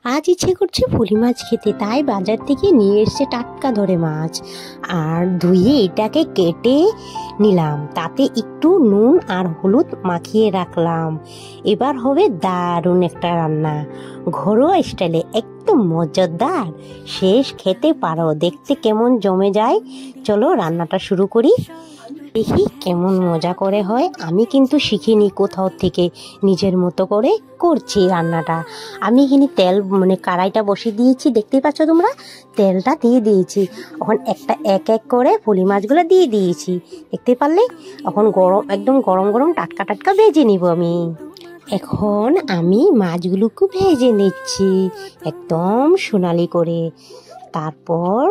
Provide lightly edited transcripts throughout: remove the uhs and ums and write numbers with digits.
আজ ইচ্ছে করছে পুঁটি মাছ খেতে, তাই বাজার থেকে নিয়ে এসছে টাটকা ধরে মাছ। আর ধুয়ে এটাকে কেটে নিলাম, তাতে একটু নুন আর হলুদ মাখিয়ে রাখলাম। এবার হবে দারুণ একটা রান্না, ঘরোয়া স্টাইলে, একদম মজাদার। শেষ খেতে পারো, দেখতে কেমন জমে যায়। চলো রান্নাটা শুরু করি, দেখি কেমন মজা করে হয়। আমি কিন্তু শিখিনি কোথাও থেকে, নিজের মতো করে করছি রান্নাটা। আমি এখানে তেল কড়াইটা বসিয়ে দিয়েছি, দেখতেই পাচ্ছ তোমরা। তেলটা দিয়ে দিয়েছি, এখন এক এক করে পুঁটি মাছগুলো দিয়ে দিয়েছি, দেখতে পারলে। এখন একদম গরম গরম টাটকা টাটকা ভেজে নিব আমি। এখন আমি মাছগুলোকে ভেজে নিচ্ছি একদম সোনালি করে। তারপর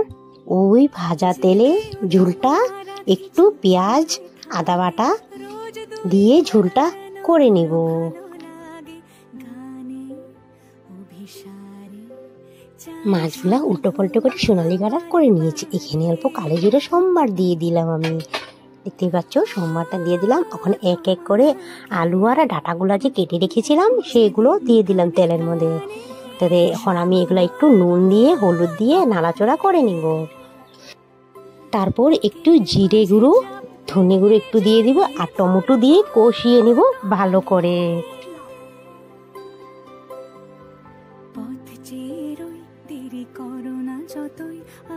ওই ভাজা তেলে ঝোলটা একটু পেঁয়াজ আদা বাটা দিয়ে ঝোলটা করে নিব। মাছগুলা উল্টো পাল্টো করে সোনালি কালার করে নিয়েছি। এখানে অল্প কালো জিরে সম্বার দিয়ে দিলাম আমি, দেখতেই পাচ্ছ সম্বারটা দিয়ে দিলাম। এখন এক এক করে আলু আর ডাঁটাগুলা যে কেটে রেখেছিলাম সেগুলো দিয়ে দিলাম তেলের মধ্যে। তাতে এখন আমি এগুলো একটু নুন দিয়ে হলুদ দিয়ে নাড়াচড়া করে নিব। তারপর একটু জিরে গুঁড়ো ধনে গুঁড়ো একটু দিয়ে দিব, আর টমেটো দিয়ে কষিয়ে নিব ভালো করে।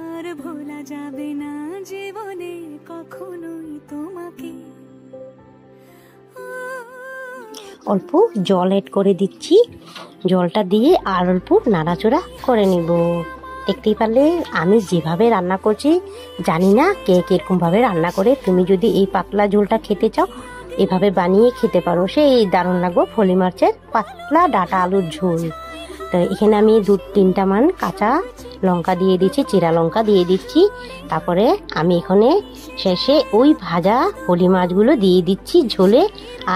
আর ভোলা যাবে না জীবনে কখনোই তোমাকে। অল্প জল এড করে দিচ্ছি, জলটা দিয়ে আর অল্প নাড়াচড়া করে নিব। দেখতেই পারলে আমি যেভাবে রান্না করছি, জানি না কে কিরকমভাবে রান্না করে। তুমি যদি এই পাতলা ঝোলটা খেতে চাও, এভাবে বানিয়ে খেতে পারো, সেই দারুণ লাগবে পুঁটি মাছের পাতলা ডাঁটা আলুর ঝোল। তো এখানে আমি 2-3টা মান কাঁচা লঙ্কা দিয়ে দিচ্ছি, চিরা লঙ্কা দিয়ে দিচ্ছি। তারপরে আমি এখানে শেষে ওই ভাজা পুঁটি মাছগুলো দিয়ে দিচ্ছি ঝোলে।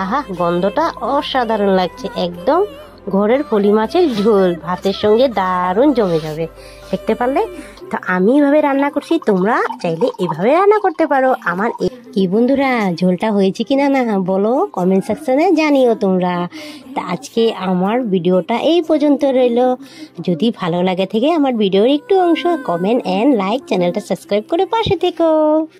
আহা, গন্ধটা অসাধারণ লাগছে, একদম ঘরের পুঁটি মাছের ঝোল ভাতের সঙ্গে দারুণ জমে যাবে, দেখতে পারলে। তো আমি এভাবে রান্না করছি, তোমরা চাইলে এভাবে রান্না করতে পারো। আমার কি বন্ধুরা, ঝোলটা হয়েছে কিনা না বলো কমেন্ট সেকশনে জানিও তোমরা। তা আজকে আমার ভিডিওটা এই পর্যন্ত রইল। যদি ভালো লাগে থেকে আমার ভিডিওর একটু অংশ কমেন্ট এন্ড লাইক, চ্যানেলটা সাবস্ক্রাইব করে পাশে থেকো।